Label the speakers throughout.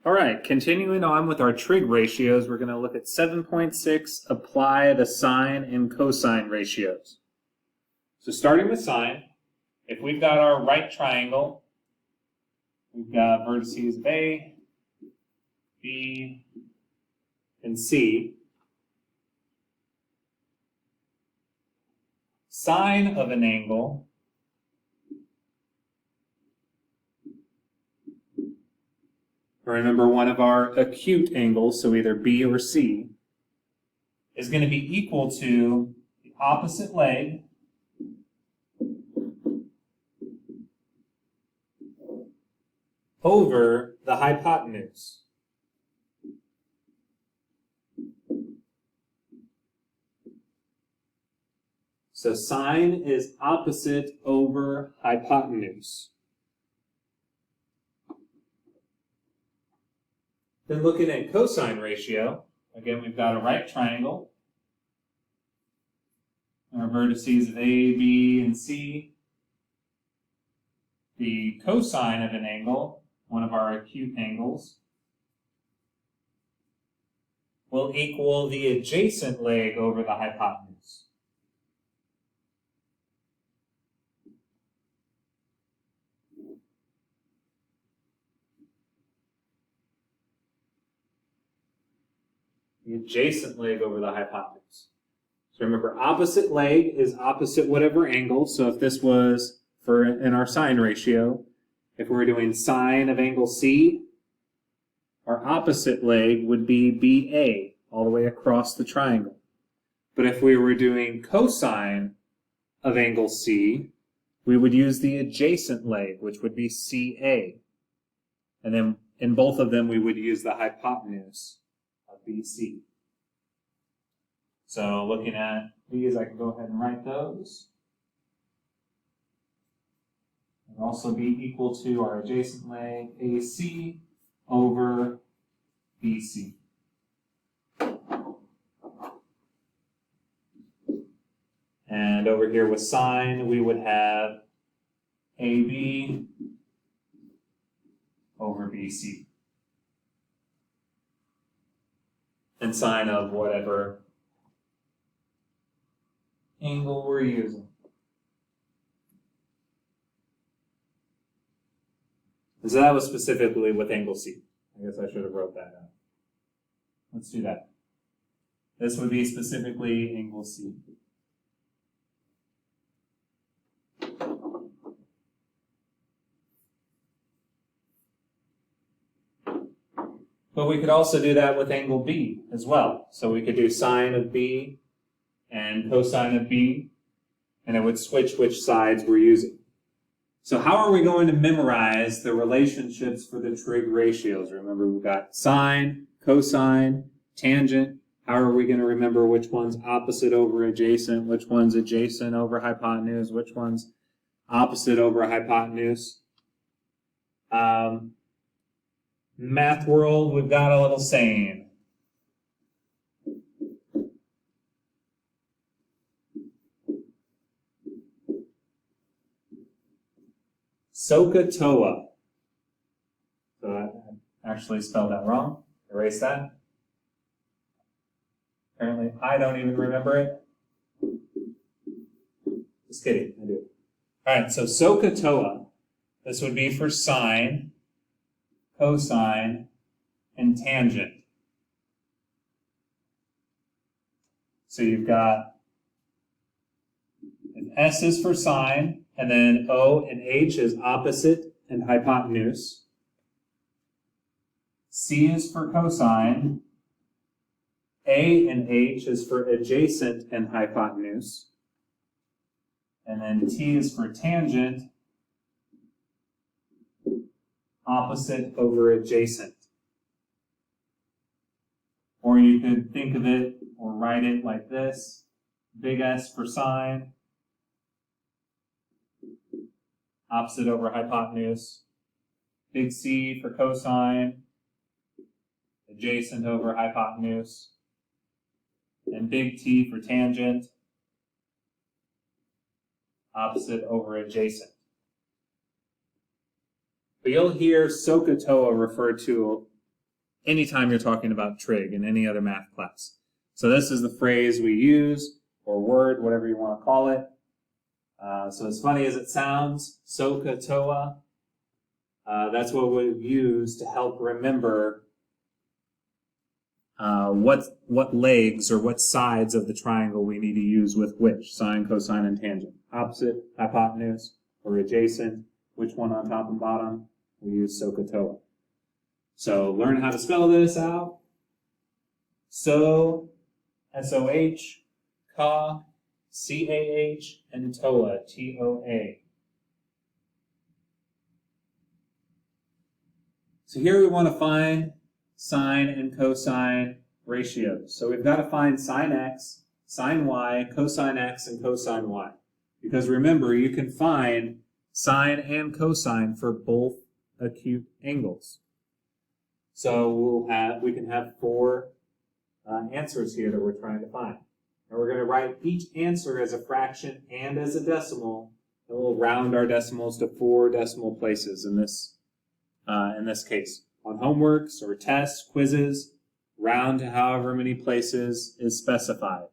Speaker 1: All right, continuing on with our trig ratios, we're going to look at 7.6, apply the sine and cosine ratios. So starting with sine, if we've got our right triangle, we've got vertices of A, B, and C. Sine of an angle remember one of our acute angles, so either B or C, is going to be equal to the opposite leg over the hypotenuse. So sine is opposite over hypotenuse. Then looking at cosine ratio, again, we've got a right triangle. Our vertices of A, B, and C. The cosine of an angle, one of our acute angles, will equal the adjacent leg over the hypotenuse. The adjacent leg over the hypotenuse. So remember, opposite leg is opposite whatever angle. So if this was in our sine ratio, if we were doing sine of angle C, our opposite leg would be BA, all the way across the triangle. But if we were doing cosine of angle C, we would use the adjacent leg, which would be CA. And then in both of them, we would use the hypotenuse of BC. So looking at these, I can go ahead and write those. It would also be equal to our adjacent leg AC over BC. And over here with sine, we would have AB over BC. And sine of whatever angle we're using. So that was specifically with angle C. I guess I should have wrote that down. Let's do that. This would be specifically angle C. But we could also do that with angle B as well. So we could do sine of B and cosine of B, and it would switch which sides we're using. So how are we going to memorize the relationships for the trig ratios? Remember, we've got sine, cosine, tangent. How are we going to remember which one's opposite over adjacent, which one's adjacent over hypotenuse, which one's opposite over hypotenuse? Math world, we've got a little saying. Sohcahtoa. So I actually spelled that wrong. Erase that. Apparently, I don't even remember it. Just kidding, I do. All right, so Sohcahtoa. This would be for sine, cosine, and tangent. So you've got an S is for sine, and then O and H is opposite and hypotenuse. C is for cosine. A and H is for adjacent and hypotenuse. And then T is for tangent, opposite over adjacent. Or you could think of it or write it like this. Big S for sine, opposite over hypotenuse. Big C for cosine, adjacent over hypotenuse. And big T for tangent, opposite over adjacent. But you'll hear Sohcahtoa referred to anytime you're talking about trig in any other math class. So this is the phrase we use, or word, whatever you want to call it. So as funny as it sounds, Sohcahtoa, that's what we use to help remember what legs or what sides of the triangle we need to use with which, sine, cosine, and tangent. Opposite, hypotenuse, or adjacent, which one on top and bottom, we use Sohcahtoa. So learn how to spell this out. So, S-O-H, Ka, C-A-H, and Toa, T-O-A. So here we want to find sine and cosine ratios. So we've got to find sine x, sine y, cosine x, and cosine y. Because remember, you can find sine and cosine for both acute angles. So we can have four answers here that we're trying to find. And we're going to write each answer as a fraction and as a decimal, and we'll round our decimals to 4 decimal places in this case. On homeworks or tests, quizzes, round to however many places is specified.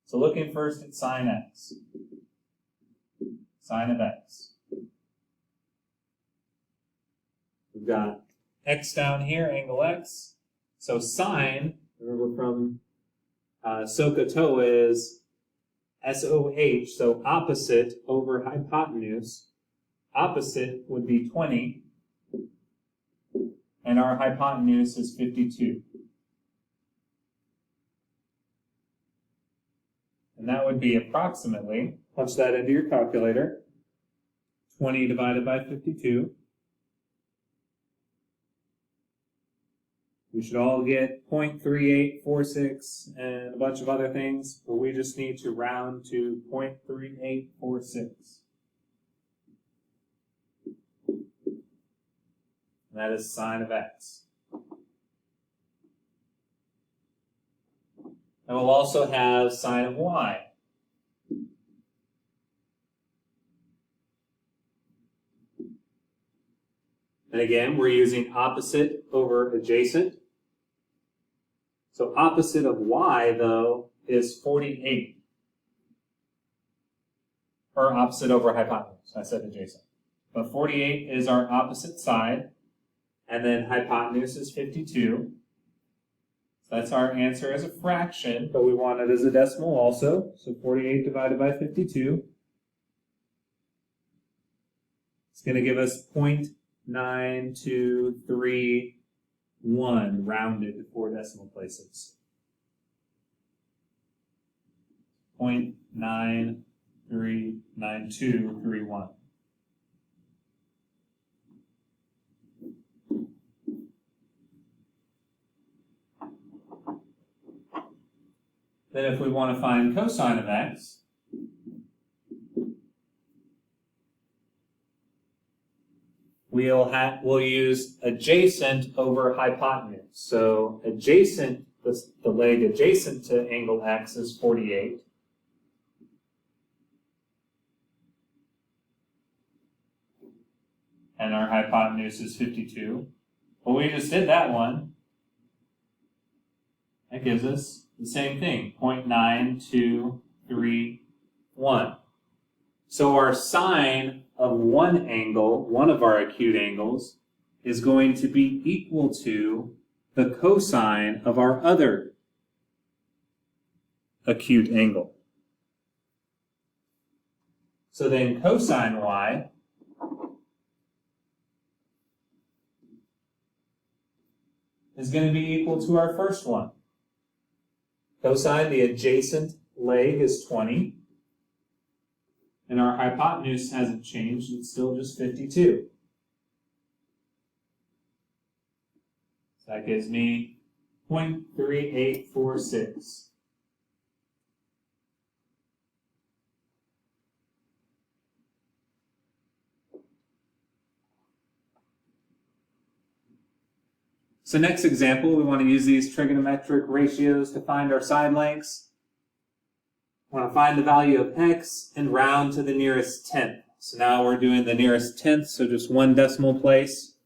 Speaker 1: So looking first at sine x, sine of x. We've got x down here, angle x. So sine, remember from Sohcahtoa, is S-O-H, so opposite over hypotenuse. Opposite would be 20, and our hypotenuse is 52. And that would be approximately, punch that into your calculator, 20 divided by 52. We should all get 0.3846 and a bunch of other things, but we just need to round to 0.3846. That is sine of x. And we'll also have sine of y. And again, we're using opposite over adjacent. So opposite of y, though, is 48. Or opposite over hypotenuse. I said adjacent. But 48 is our opposite side. And then hypotenuse is 52. So that's our answer as a fraction, but we want it as a decimal also. So 48 divided by 52. It's going to give us 0.9231 rounded to 4 decimal places. 0.939231. Then if we want to find cosine of x, we'll use adjacent over hypotenuse. So adjacent, the leg adjacent to angle x is 48. And our hypotenuse is 52. Well, we just did that one. That gives us the same thing, 0.9231. So our sine of one angle, one of our acute angles, is going to be equal to the cosine of our other acute angle. So then cosine y is going to be equal to our first one. Cosine, the adjacent leg, is 20. And our hypotenuse hasn't changed. It's still just 52. So that gives me 0.3846. So next example, we want to use these trigonometric ratios to find our side lengths. We want to find the value of x and round to the nearest tenth. So now we're doing the nearest tenth, so just 1 decimal place.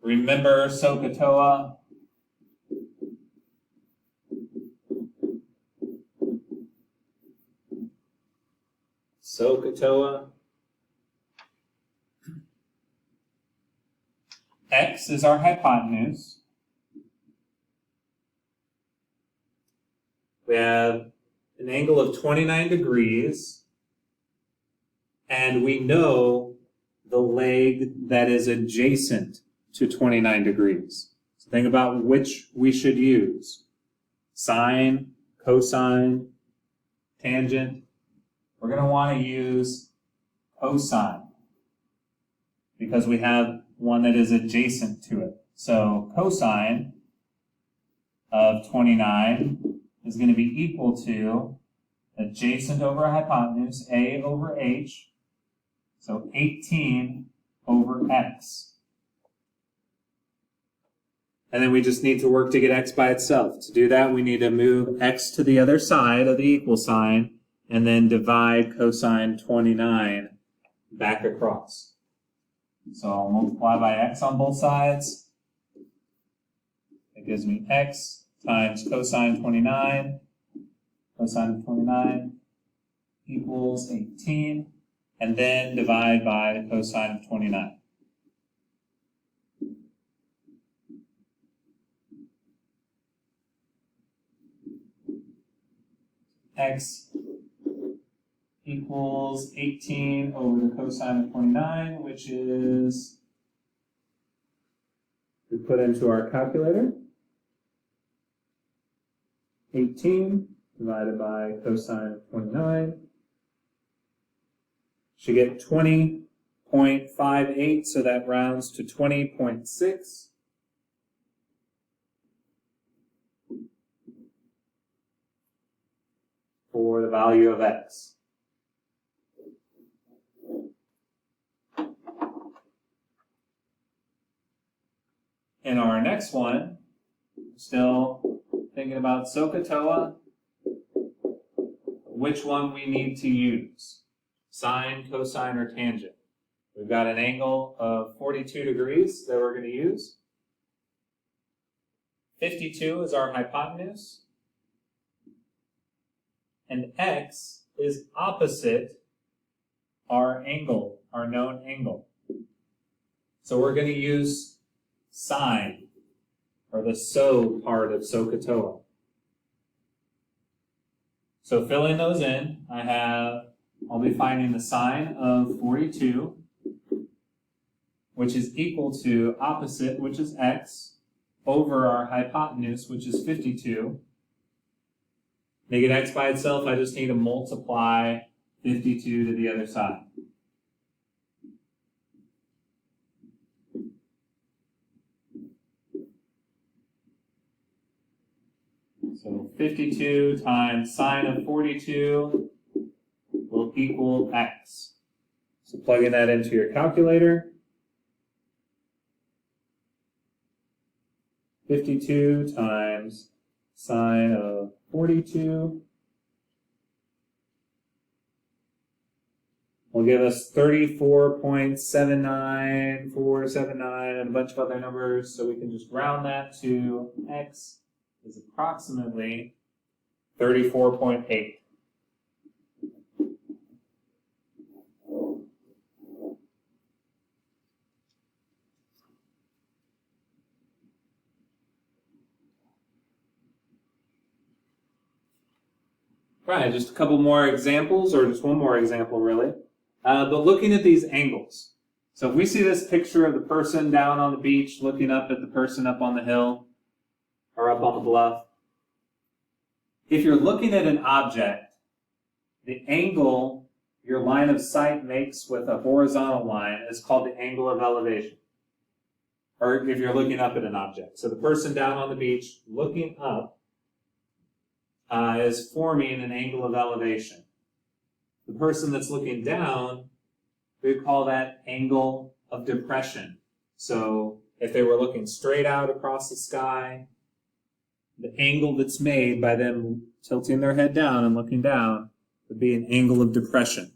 Speaker 1: Remember Sohcahtoa? Sohcahtoa. X is our hypotenuse. We have an angle of 29 degrees, and we know the leg that is adjacent to 29 degrees. So think about which we should use. Sine, cosine, tangent. We're going to want to use cosine because we have one that is adjacent to it. So cosine of 29 is going to be equal to adjacent over hypotenuse, A over H, so 18 over X. And then we just need to work to get X by itself. To do that, we need to move X to the other side of the equal sign and then divide cosine 29 back across. So I'll multiply by X on both sides. It gives me X times cosine 29. Cosine of 29 equals 18. And then divide by the cosine of 29. X equals 18 over the cosine of 29, which is, we put into our calculator, 18 divided by cosine of 29. Should get 20.58, so that rounds to 20.6. For the value of X. In our next one, still thinking about Sohcahtoa, which one we need to use, sine, cosine, or tangent. We've got an angle of 42 degrees that we're going to use. 52 is our hypotenuse. And X is opposite our angle, our known angle. So we're going to use sine, or the so part of Sohcahtoa. So filling those in, I'll be finding the sine of 42, which is equal to opposite, which is X, over our hypotenuse, which is 52. To get X by itself, I just need to multiply 52 to the other side. So 52 times sine of 42 will equal X. So plugging that into your calculator, 52 times sine of 42 will give us 34.79479 and a bunch of other numbers, so we can just round that to X is approximately 34.8. Right, just a couple more examples, or just one more example, really. But looking at these angles. So if we see this picture of the person down on the beach looking up at the person up on the hill, or up on the bluff. If you're looking at an object, the angle your line of sight makes with a horizontal line is called the angle of elevation. Or if you're looking up at an object. So the person down on the beach looking up is forming an angle of elevation. The person that's looking down, we would call that angle of depression. So if they were looking straight out across the sky, the angle that's made by them tilting their head down and looking down would be an angle of depression.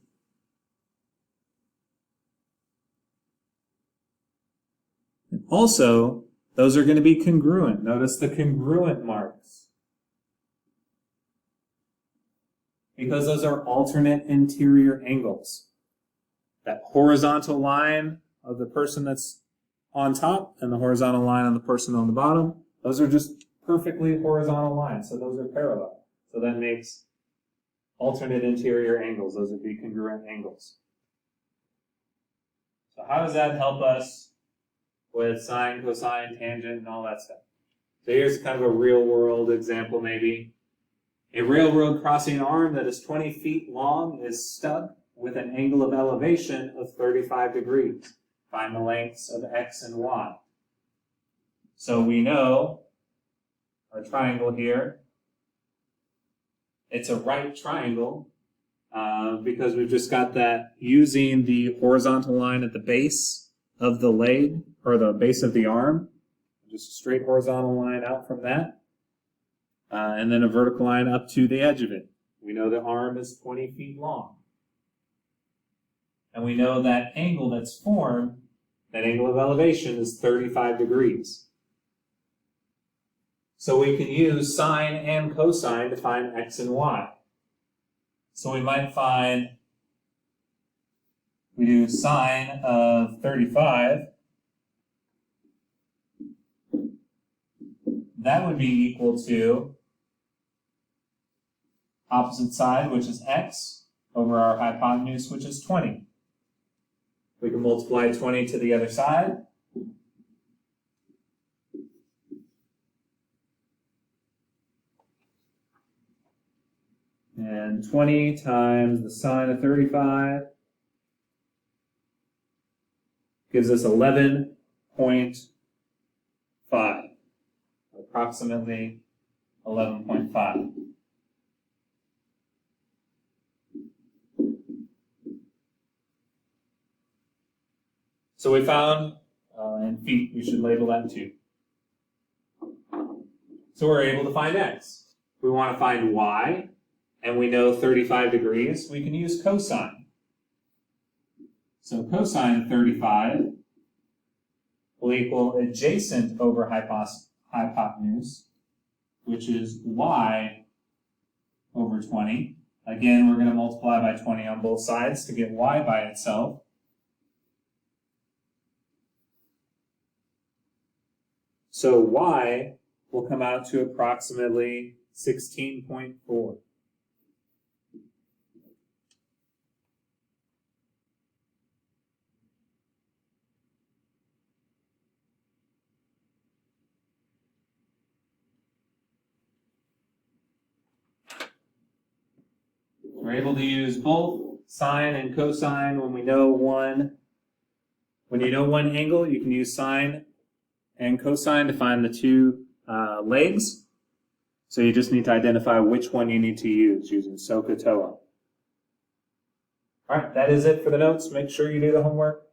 Speaker 1: Also, those are going to be congruent. Notice the congruent marks. Because those are alternate interior angles. That horizontal line of the person that's on top and the horizontal line on the person on the bottom, those are just perfectly horizontal lines, so those are parallel. So that makes alternate interior angles. Those would be congruent angles. So how does that help us with sine, cosine, tangent, and all that stuff? So here's kind of a real-world example maybe. A railroad crossing arm that is 20 feet long is stuck with an angle of elevation of 35 degrees. Find the lengths of x and y. So we know our triangle here, it's a right triangle because we've just got that using the horizontal line at the base of the leg, or the base of the arm, just a straight horizontal line out from that, and then a vertical line up to the edge of it. We know the arm is 20 feet long. And we know that angle that's formed, that angle of elevation, is 35 degrees. So we can use sine and cosine to find x and y. So we might find, we do sine of 35, that would be equal to opposite side, which is x, over our hypotenuse, which is 20. We can multiply 20 to the other side. And 20 times the sine of 35 gives us 11.5, approximately 11.5. So we found, in feet, we should label that too. So we're able to find x. We want to find y, and we know 35 degrees. We can use cosine. So cosine of 35 will equal adjacent over hypotenuse, which is y over 20. Again, we're going to multiply by 20 on both sides to get y by itself. So y will come out to approximately 16.4. We're able to use both sine and cosine when we know one. When you know one angle, you can use sine and cosine to find the two legs. So you just need to identify which one you need to use using Sohcahtoa. All right, that is it for the notes. Make sure you do the homework.